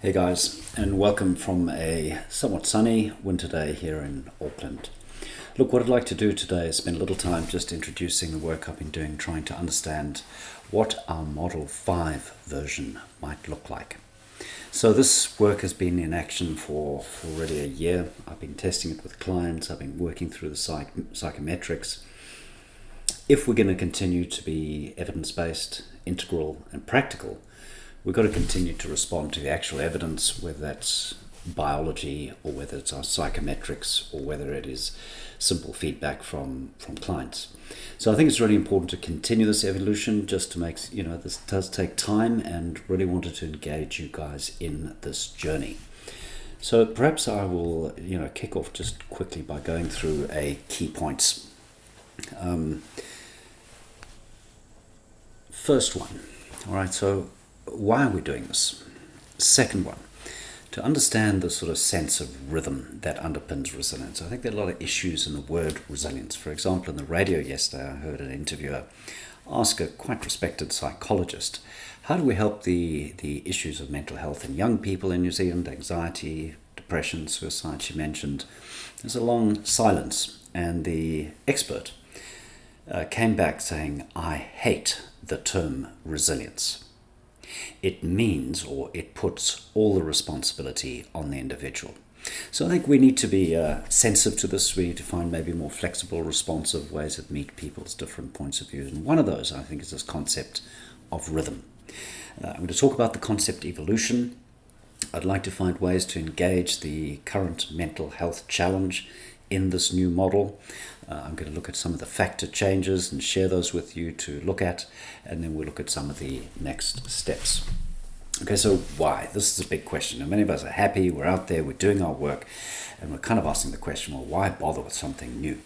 Hey guys, and welcome from a somewhat sunny winter day here in Auckland. Look, what I'd like to do today is spend a little time just introducing the work I've been doing, trying to understand what our Model 5 version might look like. So this work has been in action for already a year. I've been testing it with clients, I've been working through the psychometrics. If we're going to continue to be evidence-based, integral and practical, we've got to continue to respond to the actual evidence, whether that's biology or whether it's our psychometrics or whether it is simple feedback from clients. So I think it's really important to continue this evolution, just to make, this does take time, and really wanted to engage you guys in this journey. So perhaps I will, kick off just quickly by going through a key points. First one, all right, so why are we doing this? Second one, to understand the sort of sense of rhythm that underpins resilience. I think there are a lot of issues in the word resilience. For example, in the radio yesterday, I heard an interviewer ask a quite respected psychologist, how do we help the issues of mental health in young people in New Zealand, anxiety, depression, suicide, she mentioned. There's a long silence, and the expert came back saying, I hate the term resilience. It means, or it puts all the responsibility on the individual. So I think we need to be sensitive to this. We need to find maybe more flexible, responsive ways that meet people's different points of view. And one of those, I think, is this concept of rhythm. I'm going to talk about the concept evolution. I'd like to find ways to engage the current mental health challenge in this new model. I'm going to look at some of the factor changes and share those with you to look at, and then we'll look at some of the next steps. Okay, so why? This is a big question. Now, many of us are happy, we're out there, we're doing our work, and we're kind of asking the question, well, why bother with something new?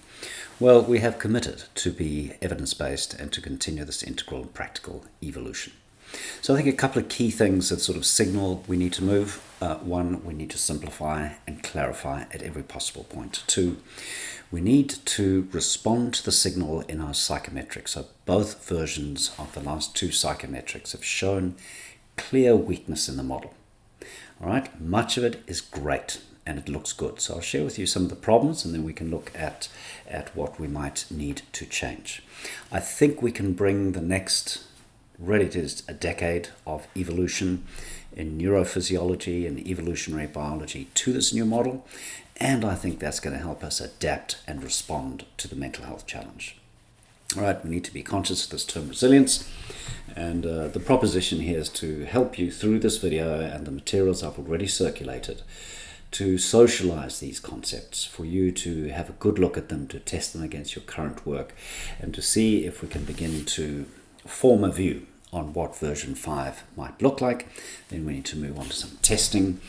Well, we have committed to be evidence-based and to continue this integral and practical evolution. So I think a couple of key things that sort of signal we need to move. One, we need to simplify and clarify at every possible point. Two, we need to respond to the signal in our psychometrics. So both versions of the last two psychometrics have shown clear weakness in the model. All right, much of it is great and it looks good. So I'll share with you some of the problems, and then we can look at what we might need to change. I think we can bring the next, really it is a decade of evolution in neurophysiology and evolutionary biology to this new model, and I think that's going to help us adapt and respond to the mental health challenge. All right, we need to be conscious of this term resilience, and the proposition here is to help you through this video and the materials I've already circulated to socialize these concepts, for you to have a good look at them, to test them against your current work, and to see if we can begin to form a view on what version 5 might look like. Then we need to move on to some testing,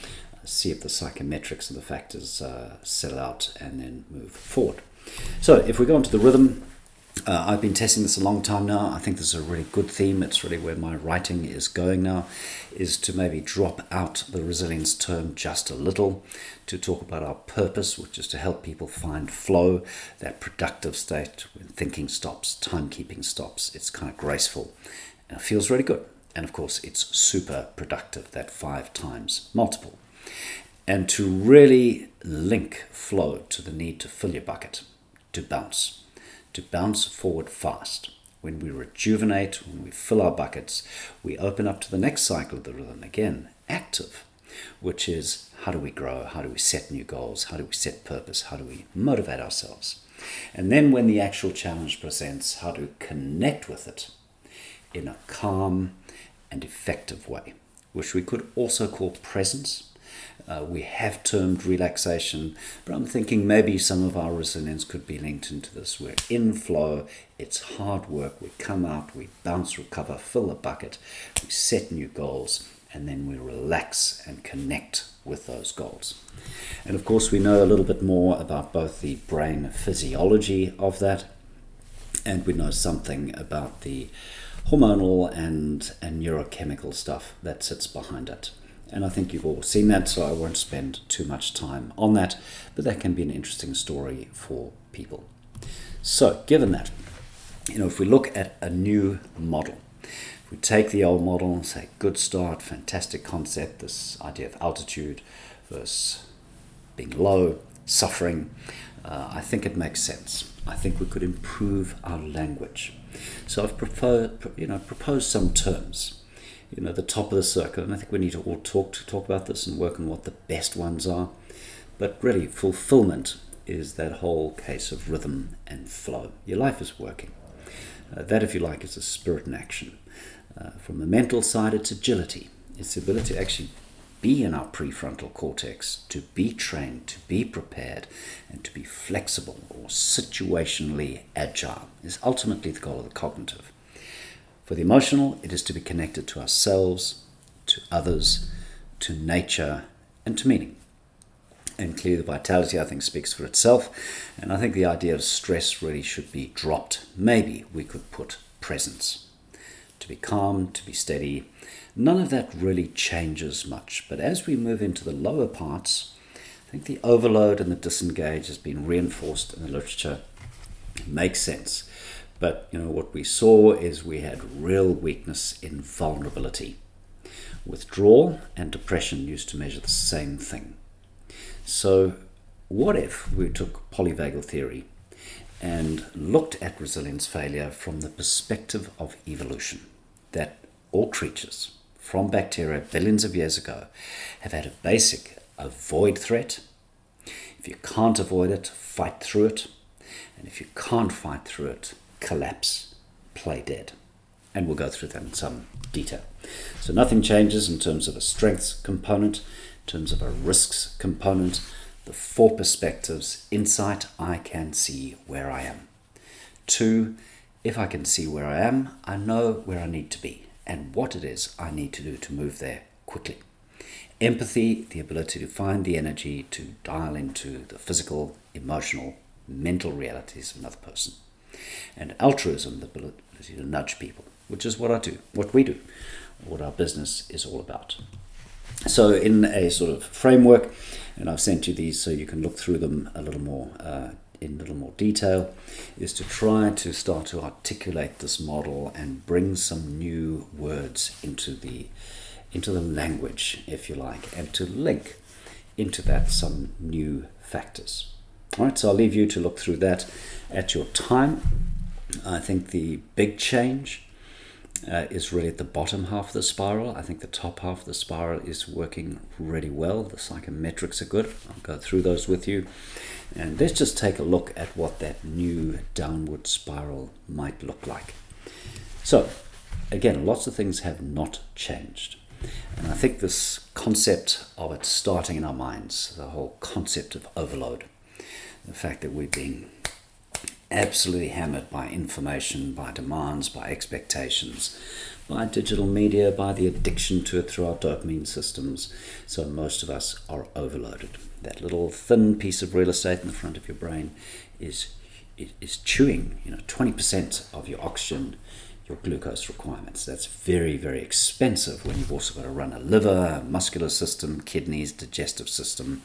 see if the psychometrics and the factors settle out, and then move forward. So if we go into the rhythm, I've been testing this a long time now. I think this is a really good theme. It's really where my writing is going now, is to maybe drop out the resilience term just a little, to talk about our purpose, which is to help people find flow, that productive state when thinking stops, timekeeping stops. It's kind of graceful and it feels really good. And of course, it's super productive, that 5 times multiple. And to really link flow to the need to fill your bucket, to bounce forward fast. When we rejuvenate, when we fill our buckets, we open up to the next cycle of the rhythm, again, active, which is how do we grow, how do we set new goals, how do we set purpose, how do we motivate ourselves. And then when the actual challenge presents, how to connect with it in a calm and effective way, which we could also call presence. We have termed relaxation, but I'm thinking maybe some of our resilience could be linked into this. We're in flow, it's hard work, we come out, we bounce, recover, fill the bucket, we set new goals, and then we relax and connect with those goals. And of course, we know a little bit more about both the brain physiology of that, and we know something about the hormonal and neurochemical stuff that sits behind it. And I think you've all seen that, so I won't spend too much time on that, but that can be an interesting story for people. So given that, if we look at a new model, If we take the old model and say, good start, fantastic concept, this idea of altitude versus being low, suffering, I think it makes sense. I think we could improve our language. So I've proposed some terms. The top of the circle, and I think we need to all talk about this and work on what the best ones are. But really, fulfillment is that whole case of rhythm and flow. Your life is working. That, if you like, is a spirit in action. From the mental side, it's agility. It's the ability to actually be in our prefrontal cortex, to be trained, to be prepared, and to be flexible or situationally agile is ultimately the goal of the cognitive. For the emotional, it is to be connected to ourselves, to others, to nature, and to meaning. And clearly the vitality, I think, speaks for itself. And I think the idea of stress really should be dropped. Maybe we could put presence. To be calm, to be steady. None of that really changes much. But as we move into the lower parts, I think the overload and the disengage has been reinforced in the literature. It makes sense. But what we saw is we had real weakness in vulnerability. Withdrawal and depression used to measure the same thing. So what if we took polyvagal theory and looked at resilience failure from the perspective of evolution, that all creatures, from bacteria billions of years ago, have had a basic avoid threat. If you can't avoid it, fight through it. And if you can't fight through it, collapse, play dead. And we'll go through that in some detail. So nothing changes in terms of a strengths component, in terms of a risks component, the 4 perspectives. Insight, I can see where I am. 2, if I can see where I am, I know where I need to be and what it is I need to do to move there quickly. Empathy, the ability to find the energy to dial into the physical, emotional, mental realities of another person. And altruism, the ability to nudge people, which is what we do, what our business is all about. So in a sort of framework, and I've sent you these so you can look through them a little more in a little more detail, is to try to start to articulate this model and bring some new words into the language, if you like, and to link into that some new factors. All right, so I'll leave you to look through that at your time. I think the big change is really at the bottom half of the spiral. I think the top half of the spiral is working really well. The psychometrics are good. I'll go through those with you. And let's just take a look at what that new downward spiral might look like. So, again, lots of things have not changed. And I think this concept of it starting in our minds, the whole concept of overload, the fact that we're being absolutely hammered by information, by demands, by expectations, by digital media, by the addiction to it through our dopamine systems. So most of us are overloaded. That little thin piece of real estate in the front of your brain is chewing 20% of your oxygen, your glucose requirements. That's very, very expensive when you've also got to run a liver, a muscular system, kidneys, digestive system.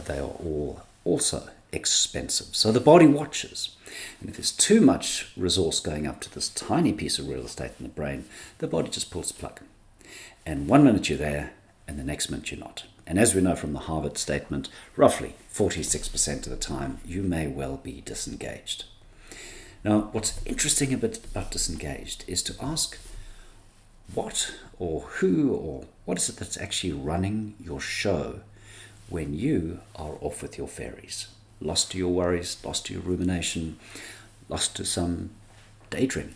They are all also expensive. So the body watches. And if there's too much resource going up to this tiny piece of real estate in the brain, the body just pulls the plug. And 1 minute you're there, and the next minute you're not. And as we know from the Harvard statement, roughly 46% of the time, you may well be disengaged. Now, what's interesting about disengaged is to ask what or who or what is it that's actually running your show when you are off with your fairies. Lost to your worries, lost to your rumination, lost to some daydream.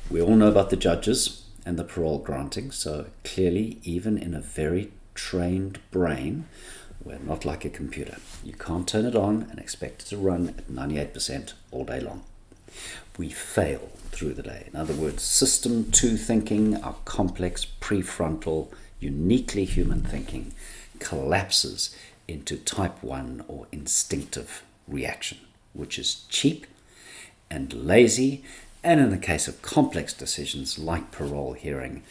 We all know about the judges and the parole granting, so clearly even in a very trained brain, we're not like a computer. You can't turn it on and expect it to run at 98% all day long. We fail through the day. In other words, system 2 thinking, our complex prefrontal, uniquely human thinking, collapses into type 1 or instinctive reaction, which is cheap and lazy, and in the case of complex decisions like parole hearing,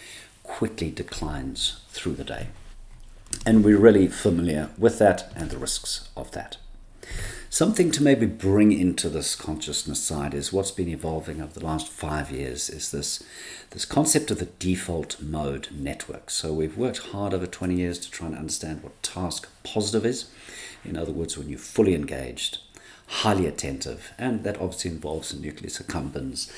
quickly declines through the day. And we're really familiar with that and the risks of that. Something to maybe bring into this consciousness side is what's been evolving over the last 5 years is this concept of the default mode network. So we've worked hard over 20 years to try and understand what task positive is. In other words, when you're fully engaged, highly attentive, and that obviously involves the nucleus accumbens,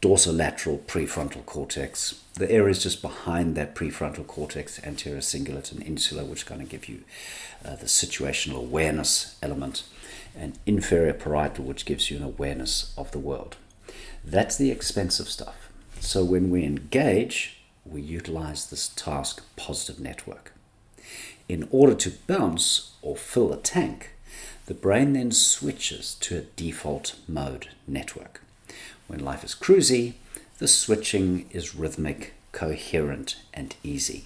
dorsolateral prefrontal cortex, the areas just behind that prefrontal cortex, anterior cingulate and insula, which kind of give you the situational awareness element, and inferior parietal, which gives you an awareness of the world. That's the expensive stuff. So when we engage, we utilize this task positive network. In order to bounce or fill a tank, the brain then switches to a default mode network. When life is cruisy, the switching is rhythmic, coherent, and easy.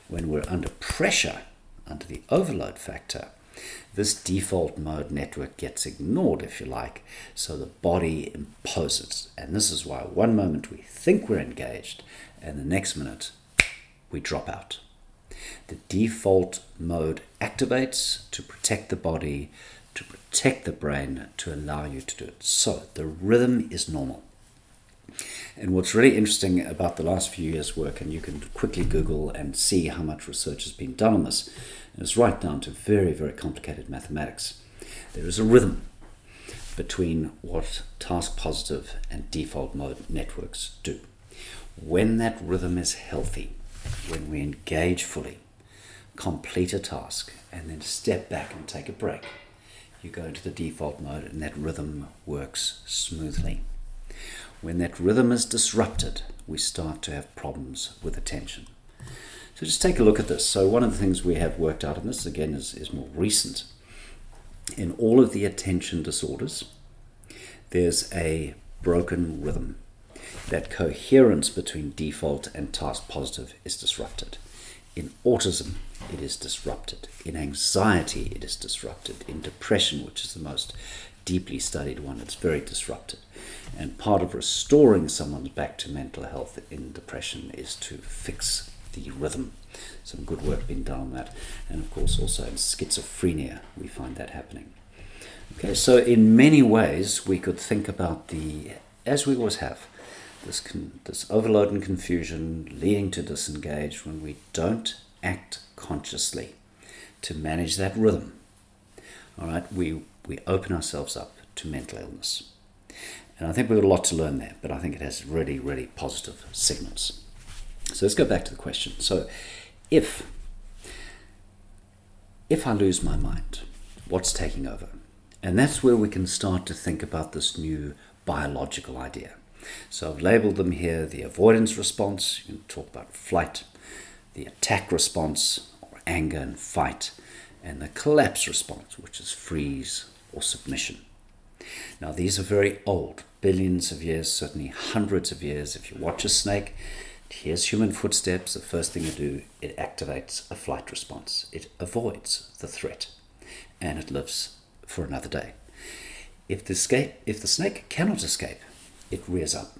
When we're under pressure, under the overload factor, this default mode network gets ignored, if you like, so the body imposes. And this is why one moment we think we're engaged, and the next minute we drop out. The default mode activates to protect the body, to protect the brain, to allow you to do it. So the rhythm is normal. And what's really interesting about the last few years' work, and you can quickly Google and see how much research has been done on this, is right down to very, very complicated mathematics. There is a rhythm between what task positive and default mode networks do. When that rhythm is healthy, when we engage fully, complete a task, and then step back and take a break, you go into the default mode and that rhythm works smoothly. When that rhythm is disrupted, we start to have problems with attention. So just take a look at this. So one of the things we have worked out, and this again is more recent, in all of the attention disorders, there's a broken rhythm. That coherence between default and task positive is disrupted. In autism, it is disrupted. In anxiety, it is disrupted. In depression, which is the most deeply studied one, it's very disrupted. And part of restoring someone back to mental health in depression is to fix the rhythm. Some good work being done on that. And of course also in schizophrenia we find that happening. Okay, so in many ways we could think about as we always have, this overload and confusion leading to disengage when we don't act consciously to manage that rhythm. All right, we open ourselves up to mental illness. And I think we've got a lot to learn there, but I think it has really, really positive signals. So let's go back to the question. So if I lose my mind, what's taking over? And that's where we can start to think about this new biological idea. So I've labeled them here: the avoidance response, you can talk about flight, the attack response, or anger and fight, and the collapse response, which is freeze or submission. Now these are very old, billions of years, certainly hundreds of years. If you watch a snake, it hears human footsteps, the first thing it do, it activates a flight response. It avoids the threat, and it lives for another day. If the snake cannot escape, it rears up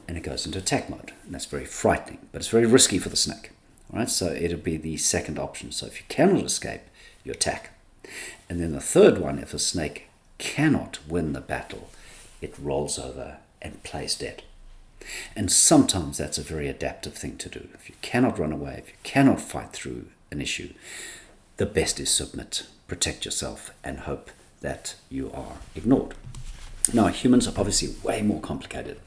and it goes into attack mode, and that's very frightening, but it's very risky for the snake. All right, so it'll be the second option. So if you cannot escape, you attack. And then the third one, if a snake cannot win the battle, it rolls over and plays dead. And sometimes that's a very adaptive thing to do. If you cannot run away, if you cannot fight through an issue, the best is submit, protect yourself, and hope that you are ignored. Now, humans are obviously way more complicated,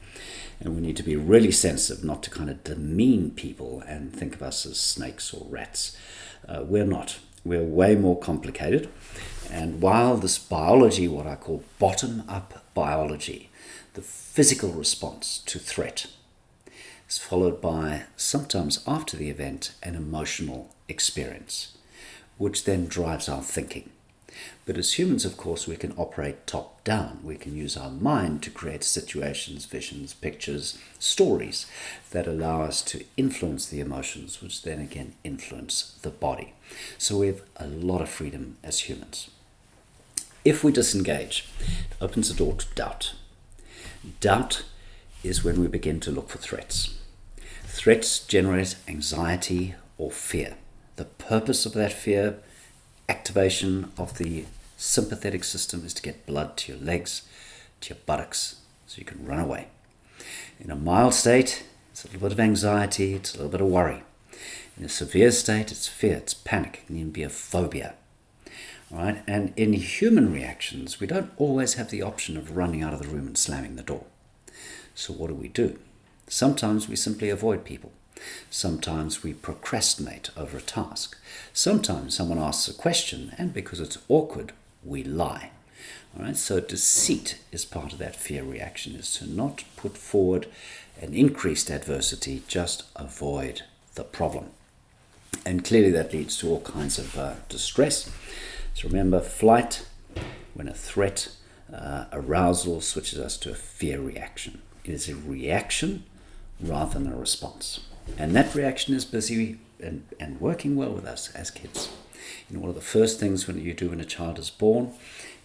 and we need to be really sensitive not to kind of demean people and think of us as snakes or rats. We're not. We're way more complicated. And while this biology, what I call bottom-up biology, the physical response to threat, is followed by, sometimes after the event, an emotional experience, which then drives our thinking. But as humans, of course, we can operate top-down. We can use our mind to create situations, visions, pictures, stories that allow us to influence the emotions, which then again influence the body. So we have a lot of freedom as humans. If we disengage, it opens the door to doubt. Doubt is when we begin to look for threats. Threats generate anxiety or fear. The purpose of that fear, activation of the Sympathetic system is to get blood to your legs, to your buttocks, so you can run away. In a mild state, it's a little bit of anxiety, it's a little bit of worry. In a severe state, it's fear, it's panic, it can even be a phobia. All right? And in human reactions, we don't always have the option of running out of the room and slamming the door. So what do? Sometimes we simply avoid people. Sometimes we procrastinate over a task. Sometimes someone asks a question, and because it's awkward, we lie. All right? So deceit is part of that fear reaction, is to not put forward an increased adversity, just avoid the problem. And clearly that leads to all kinds of distress. So remember, flight, when a threat, arousal switches us to a fear reaction. It is a reaction rather than a response. And that reaction is busy and working well with us as kids. One of the first things when you do when a child is born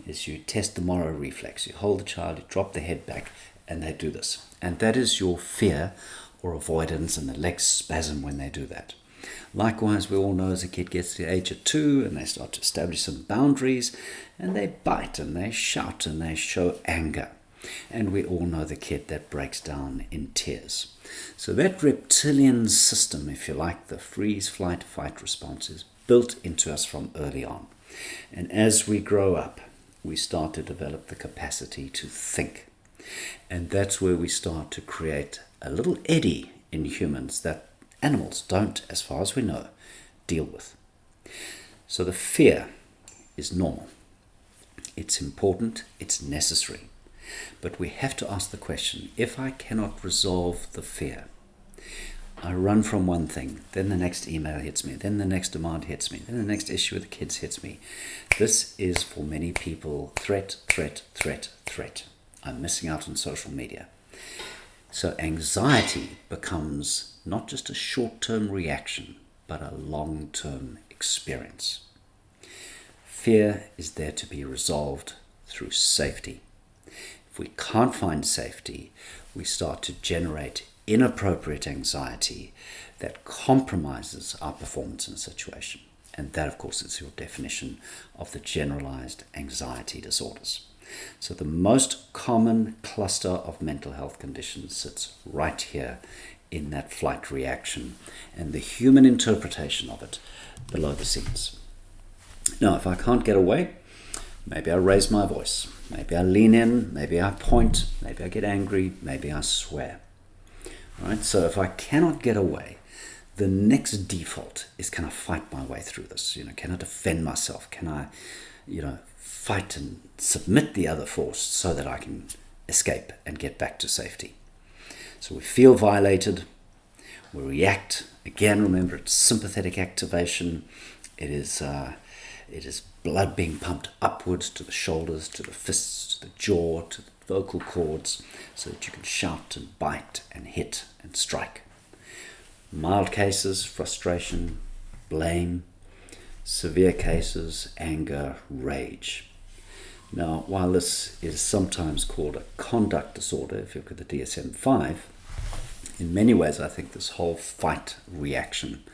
is you test the Moro reflex. You hold the child, you drop the head back, and they do this. And that is your fear or avoidance, and the legs spasm when they do that. Likewise, we all know as a kid gets to the age of 2 and they start to establish some boundaries, and they bite and they shout and they show anger. And we all know the kid that breaks down in tears. So that reptilian system, if you like, the freeze, flight, fight response, is built into us from early on. And as we grow up, we start to develop the capacity to think. And that's where we start to create a little eddy in humans that animals don't, as far as we know, deal with. So the fear is normal. It's important, it's necessary. But we have to ask the question, if I cannot resolve the fear, I run from one thing, then the next email hits me, then the next demand hits me, then the next issue with the kids hits me. This is for many people threat, threat, threat, threat. I'm missing out on social media. So anxiety becomes not just a short-term reaction, but a long-term experience. Fear is there to be resolved through safety. If we can't find safety, we start to generate inappropriate anxiety that compromises our performance in a situation. And that, of course, is your definition of the generalized anxiety disorders. So the most common cluster of mental health conditions sits right here in that flight reaction and the human interpretation of it below the scenes. Now, if I can't get away, maybe I raise my voice, maybe I lean in, maybe I point, maybe I get angry, maybe I swear. All right? So if I cannot get away, the next default is, can I fight my way through this? Can I defend myself? Can I, fight and submit the other force so that I can escape and get back to safety? So we feel violated, we react. Again, remember, it's sympathetic activation. It is blood being pumped upwards to the shoulders, to the fists, to the jaw, to the vocal cords, so that you can shout and bite and hit and strike. Mild cases, frustration, blame. Severe cases, anger, rage. Now, while this is sometimes called a conduct disorder, if you look at the DSM-5, in many ways I think this whole fight reaction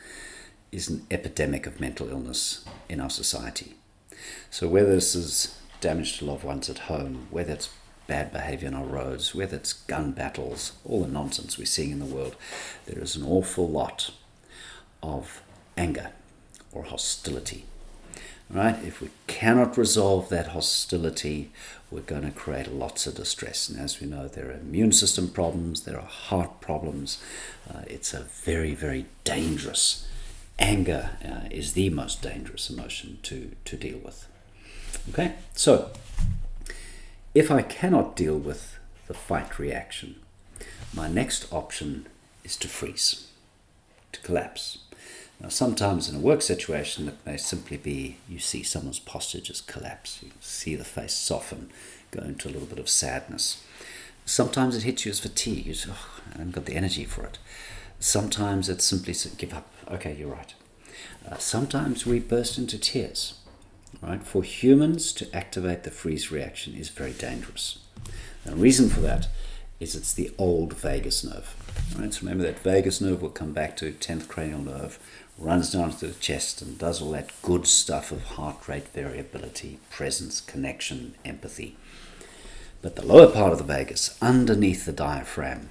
is an epidemic of mental illness in our society. So whether this is damage to loved ones at home, whether it's bad behavior on our roads, whether it's gun battles, all the nonsense we're seeing in the world, there is an awful lot of anger or hostility. Right? If we cannot resolve that hostility, we're going to create lots of distress. And as we know, there are immune system problems, there are heart problems. It's a very, very dangerous. Anger is the most dangerous emotion to deal with. Okay, so if I cannot deal with the fight reaction, my next option is to freeze, to collapse. Now, sometimes in a work situation, it may simply be you see someone's posture just collapse. You see the face soften, go into a little bit of sadness. Sometimes it hits you as fatigue. You say, I haven't got the energy for it. Sometimes it's simply give up. Okay, you're right. Sometimes we burst into tears. Right? For humans to activate the freeze reaction is very dangerous. The reason for that is it's the old vagus nerve. All right, so remember that vagus nerve will come back to 10th cranial nerve, runs down to the chest and does all that good stuff of heart rate variability, presence, connection, empathy. But the lower part of the vagus, underneath the diaphragm,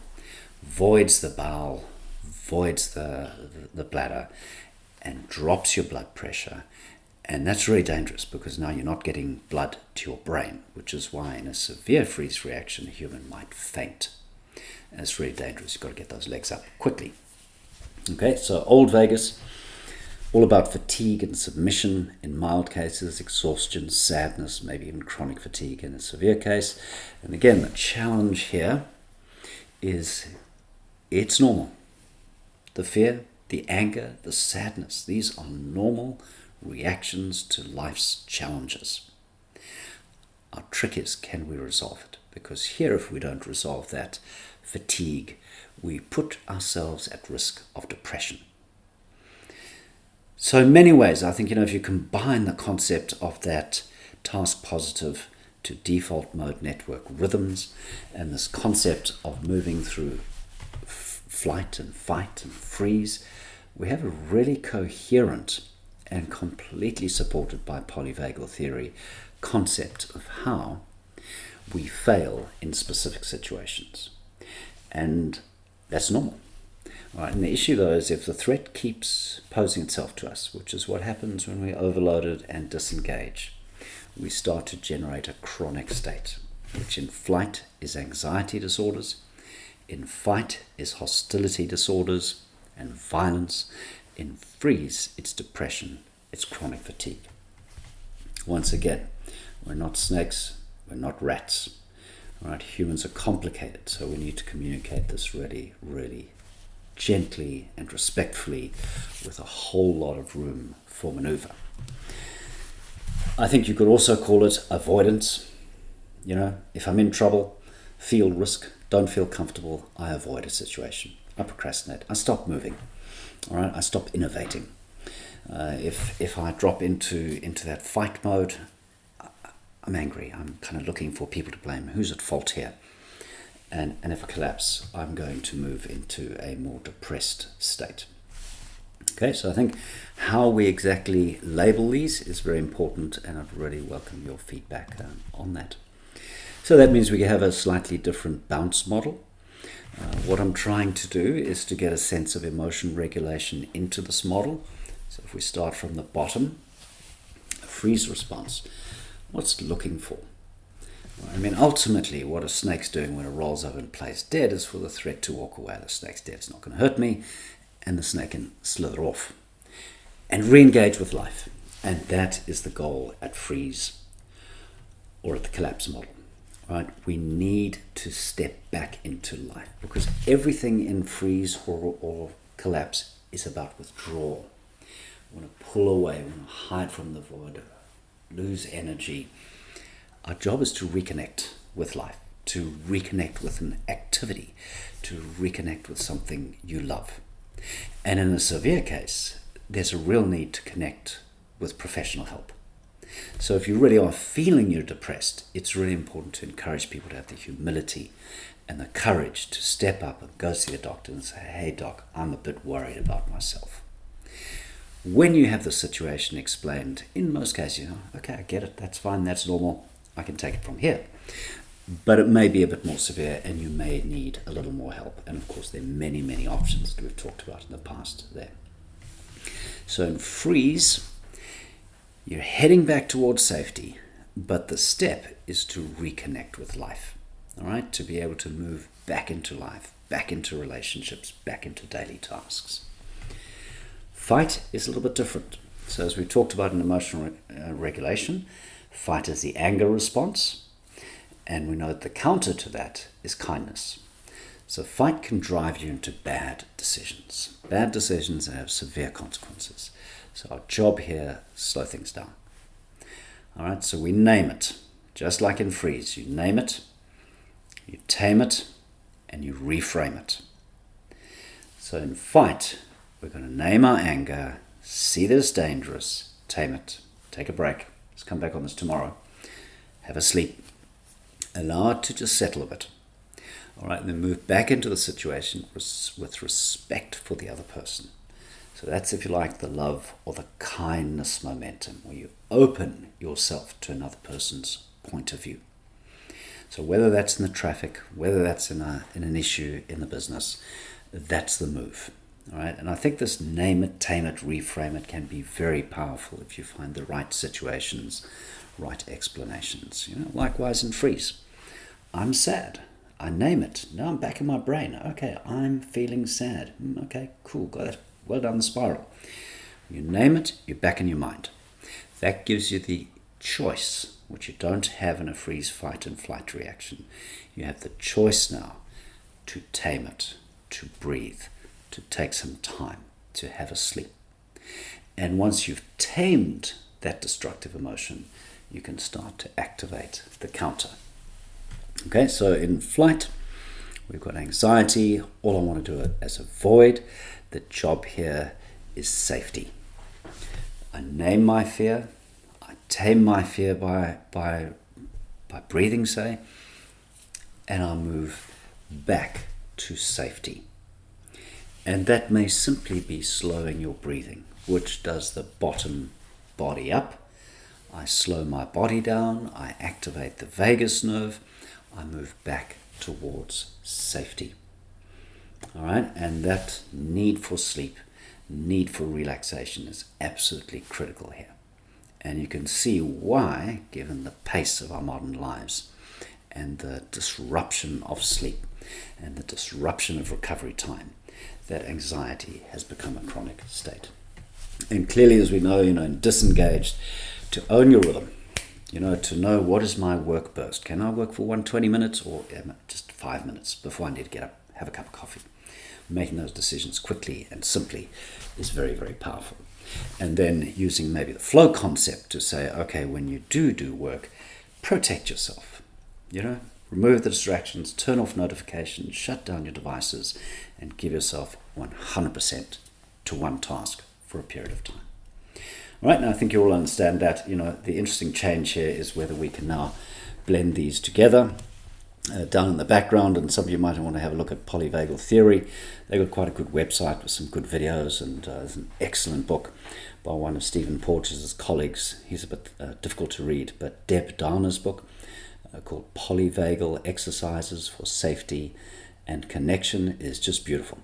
voids the bowel, voids the bladder, and drops your blood pressure. And that's really dangerous because now you're not getting blood to your brain, which is why in a severe freeze reaction, a human might faint. And it's really dangerous. You've got to get those legs up quickly. Okay, so old vagus, all about fatigue and submission in mild cases, exhaustion, sadness, maybe even chronic fatigue in a severe case. And again, the challenge here is it's normal. The fear, the anger, the sadness, these are normal reactions to life's challenges. Our trick is, can we resolve it? Because here, if we don't resolve that fatigue, we put ourselves at risk of depression. So in many ways, I think, if you combine the concept of that task positive to default mode network rhythms and this concept of moving through flight and fight and freeze, we have a really coherent and completely supported by polyvagal theory concept of how we fail in specific situations. And that's normal. Right, and the issue, though, is if the threat keeps posing itself to us, which is what happens when we're overloaded and disengage, we start to generate a chronic state, which in flight is anxiety disorders, in fight is hostility disorders and violence, in freeze it's depression, it's chronic fatigue. Once again, we're not snakes, we're not rats. Right, humans are complicated, so we need to communicate this really, really gently and respectfully with a whole lot of room for maneuver. I think you could also call it avoidance. If I'm in trouble, feel risk, don't feel comfortable, I avoid a situation. I procrastinate, I stop moving. All right, I stop innovating. If I drop into that fight mode, I'm angry. I'm kind of looking for people to blame. Who's at fault here? And if I collapse, I'm going to move into a more depressed state. Okay, so I think how we exactly label these is very important, and I'd really welcome your feedback on that. So that means we have a slightly different bounce model. What I'm trying to do is to get a sense of emotion regulation into this model. So if we start from the bottom, a freeze response, what's it looking for? Ultimately, what a snake's doing when it rolls over and plays dead is for the threat to walk away. The snake's dead, it's not going to hurt me, and the snake can slither off and re-engage with life. And that is the goal at freeze or at the collapse model. Right? We need to step back into life because everything in freeze or collapse is about withdrawal. We want to pull away, we want to hide from the void, lose energy. Our job is to reconnect with life, to reconnect with an activity, to reconnect with something you love. And in a severe case, there's a real need to connect with professional help. So if you really are feeling you're depressed, it's really important to encourage people to have the humility and the courage to step up and go see a doctor and say, hey doc, I'm a bit worried about myself. When you have the situation explained, in most cases, okay, I get it, that's fine, that's normal, I can take it from here. But it may be a bit more severe and you may need a little more help. And of course, there are many, many options that we've talked about in the past there. So in freeze, you're heading back towards safety, but the step is to reconnect with life, all right? To be able to move back into life, back into relationships, back into daily tasks. Fight is a little bit different. So as we talked about in emotional regulation, fight is the anger response, and we know that the counter to that is kindness. So fight can drive you into bad decisions that have severe consequences. So our job here, slow things down. All right, so we name it, just like in freeze. You name it, you tame it, and you reframe it. So in fight, we're going to name our anger, see that it's dangerous, tame it, take a break. Let's come back on this tomorrow. Have a sleep. Allow it to just settle a bit. All right, and then move back into the situation with respect for the other person. So that's, if you like, the love or the kindness momentum, where you open yourself to another person's point of view. So whether that's in the traffic, whether that's in an issue in the business, that's the move. All right, and I think this name it, tame it, reframe it can be very powerful if you find the right situations, right explanations. Likewise in freeze. I'm sad. I name it. Now I'm back in my brain. Okay, I'm feeling sad. Okay, cool. Got it. Well done the spiral. You name it, you're back in your mind. That gives you the choice, which you don't have in a freeze, fight, and flight reaction. You have the choice now to tame it, to breathe, to take some time, to have a sleep. And once you've tamed that destructive emotion, you can start to activate the counter. Okay, so in flight, we've got anxiety. All I want to do is avoid. The job here is safety. I name my fear. I tame my fear by breathing, say, and I move back to safety. And that may simply be slowing your breathing, which does the bottom body up. I slow my body down. I activate the vagus nerve. I move back towards safety. All right, and that need for sleep, need for relaxation is absolutely critical here. And you can see why, given the pace of our modern lives and the disruption of sleep and the disruption of recovery time, that anxiety has become a chronic state. And clearly, as we know, in disengaged, to own your rhythm, to know what is my work burst. Can I work for 120 minutes or just 5 minutes before I need to get up, have a cup of coffee? Making those decisions quickly and simply is very, very powerful. And then using maybe the flow concept to say, okay, when you do work, protect yourself. Remove the distractions, turn off notifications, shut down your devices, and give yourself 100% to one task for a period of time. All right, now I think you all understand that. The interesting change here is whether we can now blend these together. Down in the background, and some of you might want to have a look at Polyvagal theory. They've got quite a good website with some good videos, and there's an excellent book by one of Stephen Porges' colleagues. He's a bit difficult to read, but Deb Downer's book called Polyvagal Exercises for Safety and Connection is just beautiful.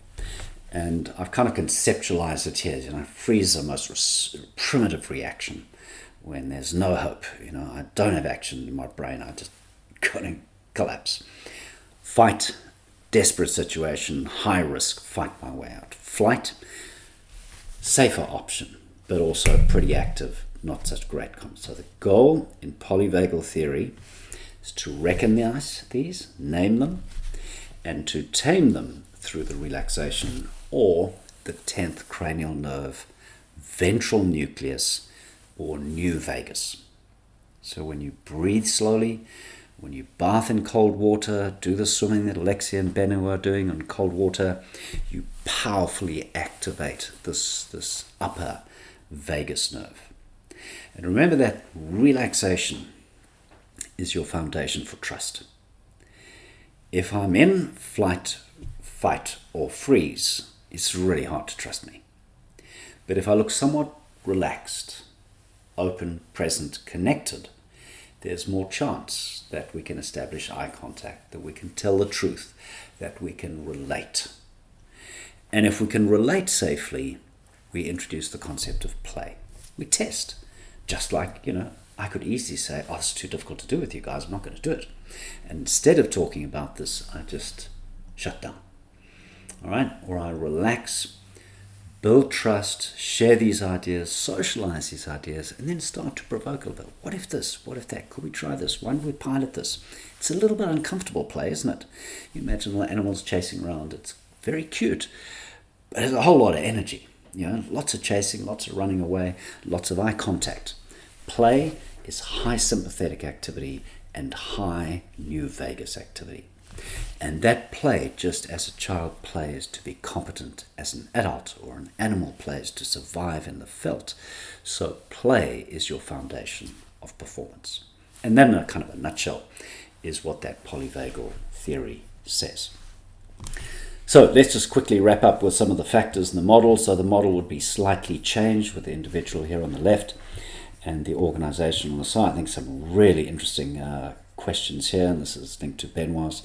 And I've kind of conceptualized it here. Freeze is the most primitive reaction when there's no hope. I don't have action in my brain. I just got to collapse. Fight, desperate situation, high risk, fight my way out. Flight, safer option, but also pretty active, not such great. So the goal in polyvagal theory is to recognize these, name them, and to tame them through the relaxation or the 10th cranial nerve, ventral nucleus, or new vagus. So when you breathe slowly, when you bath in cold water, do the swimming that Alexia and Benu are doing in cold water, you powerfully activate this upper vagus nerve. And remember that relaxation is your foundation for trust. If I'm in flight, fight, or freeze, it's really hard to trust me. But if I look somewhat relaxed, open, present, connected, there's more chance that we can establish eye contact, that we can tell the truth, that we can relate. And if we can relate safely, we introduce the concept of play. We test. Just like, I could easily say, it's too difficult to do with you guys, I'm not going to do it. And instead of talking about this, I just shut down. All right? Or I relax, build trust, share these ideas, socialize these ideas, and then start to provoke a little bit. What if this? What if that? Could we try this? Why don't we pilot this? It's a little bit uncomfortable play, isn't it? You imagine the animals chasing around. It's very cute, but there's a whole lot of energy. Lots of chasing, lots of running away, lots of eye contact. Play is high sympathetic activity and high new vagus activity. And that play, just as a child plays to be competent as an adult, or an animal plays to survive in the veldt, so play is your foundation of performance. And then in a kind of a nutshell is what that polyvagal theory says. So let's just quickly wrap up with some of the factors in the model. So the model would be slightly changed with the individual here on the left and the organization on the side. I think some really interesting questions here, and this is linked to Benoit's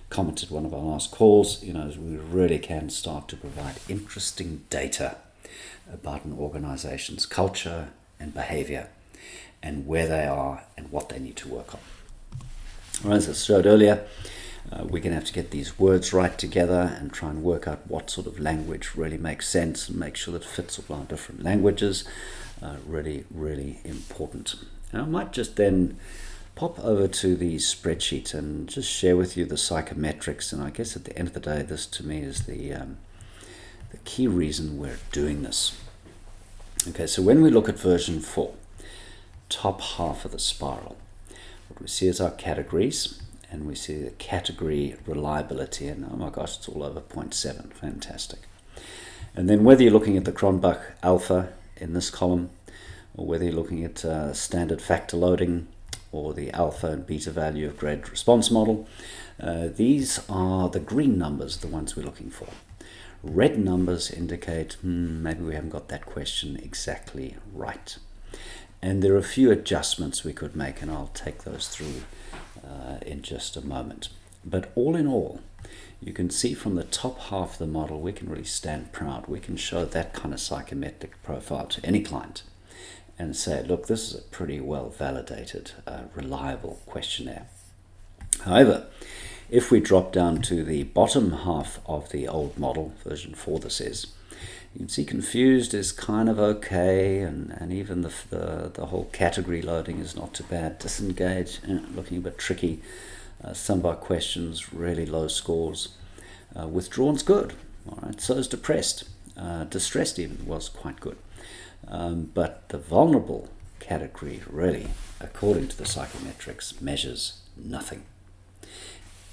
commented one of our last calls. We really can start to provide interesting data about an organization's culture and behavior and where they are and what they need to work on. All right, as I showed earlier, we're going to have to get these words right together and try and work out what sort of language really makes sense and make sure that it fits all our different languages. Really, really important. And I might just then pop over to the spreadsheet and just share with you the psychometrics. And I guess at the end of the day, this to me is the key reason we're doing this. Okay, so when we look at version 4, top half of the spiral, what we see is our categories, and we see the category reliability, and oh my gosh, it's all over 0.7, fantastic. And then whether you're looking at the Cronbach alpha in this column, or whether you're looking at standard factor loading, or the alpha and beta value of graded response model, these are the green numbers, the ones we're looking for. Red numbers indicate maybe we haven't got that question exactly right. And there are a few adjustments we could make, and I'll take those through in just a moment. But all in all, you can see from the top half of the model, we can really stand proud. We can show that kind of psychometric profile to any client and say, look, this is a pretty well validated, reliable questionnaire. However, if we drop down to the bottom half of the old model, version 4 this is, you can see confused is kind of okay, and even the whole category loading is not too bad. Disengage, looking a bit tricky. Some of our questions, really low scores. Withdrawn's good, all right, so is depressed. Distressed even was quite good. But the vulnerable category really, according to the psychometrics, measures nothing.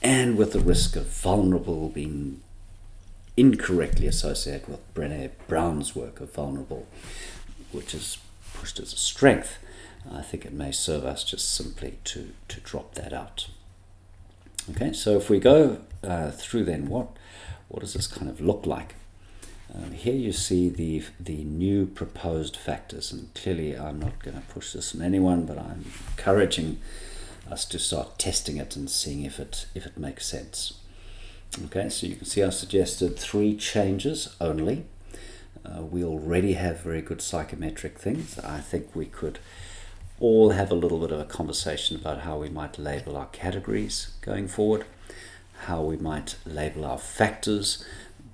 And with the risk of vulnerable being incorrectly associated with Brené Brown's work of vulnerable, which is pushed as a strength, I think it may serve us just simply to drop that out. Okay, so if we go through then, what does this kind of look like? Here you see the new proposed factors, and clearly I'm not going to push this on anyone, but I'm encouraging us to start testing it and seeing if it makes sense. Okay, so you can see I suggested 3 changes only. We already have very good psychometric things. I think we could all have a little bit of a conversation about how we might label our categories going forward, how we might label our factors,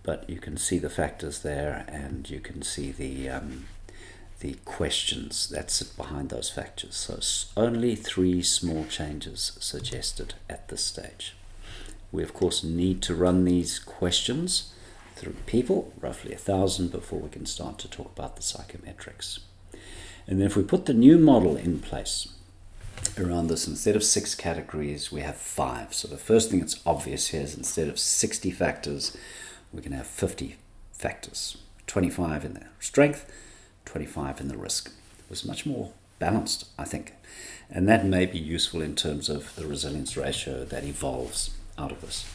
but you can see the factors there, and you can see the questions that sit behind those factors. So only 3 small changes suggested at this stage. We of course need to run these questions through people, roughly 1,000, before we can start to talk about the psychometrics. And then if we put the new model in place around this, instead of 6 categories, we have 5. So the first thing that's obvious here is instead of 60 factors, we can have 50 factors, 25 in the strength, 25 in the risk. It was much more balanced, I think. And that may be useful in terms of the resilience ratio that evolves out of this.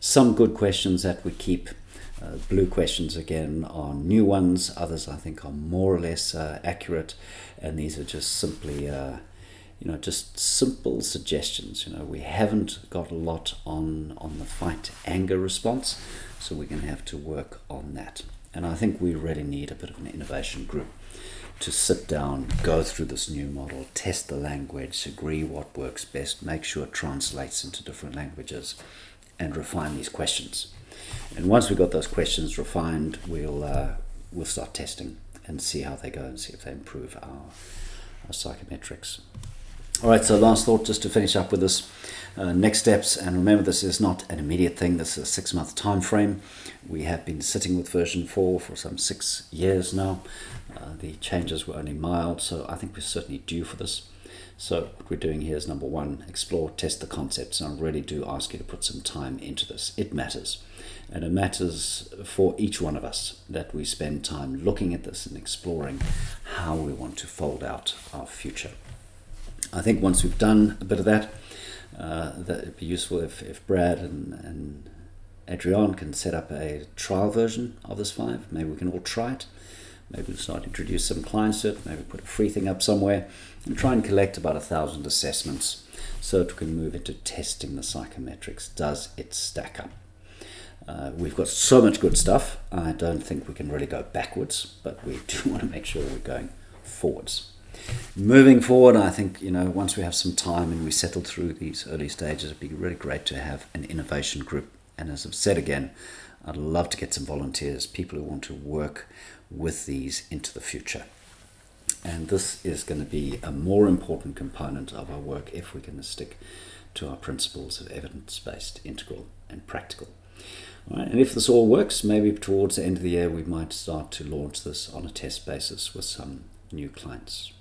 Some good questions that we keep. Blue questions again are new ones. Others I think are more or less accurate, and these are just simply just simple suggestions. We haven't got a lot on the fight anger response, so we're going to have to work on that. And I think we really need a bit of an innovation group to sit down, go through this new model, test the language, agree what works best, make sure it translates into different languages, and refine these questions. And once we've got those questions refined, we'll start testing and see how they go and see if they improve our psychometrics. All right, so last thought, just to finish up with this. Next steps, and remember this is not an immediate thing, this is a 6-month time frame. We have been sitting with version 4 for some 6 years now. The changes were only mild, so I think we're certainly due for this. So what we're doing here is, number 1, explore, test the concepts, and I really do ask you to put some time into this. It matters, and it matters for each one of us that we spend time looking at this and exploring how we want to fold out our future. I think once we've done a bit of that, that it'd be useful if Brad and Adrian can set up a trial version of this 5. Maybe we can all try it. Maybe we'll start to introduce some clients to it. Maybe put a free thing up somewhere and try and collect about 1,000 assessments so that we can move into testing the psychometrics. Does it stack up? We've got so much good stuff. I don't think we can really go backwards, but we do want to make sure we're going forwards. Moving forward, I think, once we have some time and we settle through these early stages, it'd be really great to have an innovation group. And as I've said again, I'd love to get some volunteers, people who want to work with these into the future. And this is going to be a more important component of our work if we can stick to our principles of evidence-based, integral, and practical. All right, and if this all works, maybe towards the end of the year, we might start to launch this on a test basis with some new clients.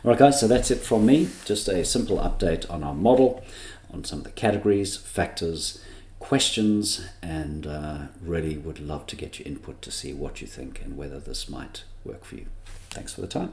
All right, guys, so that's it from me. Just a simple update on our model, on some of the categories, factors, questions, and really would love to get your input to see what you think and whether this might work for you. Thanks for the time.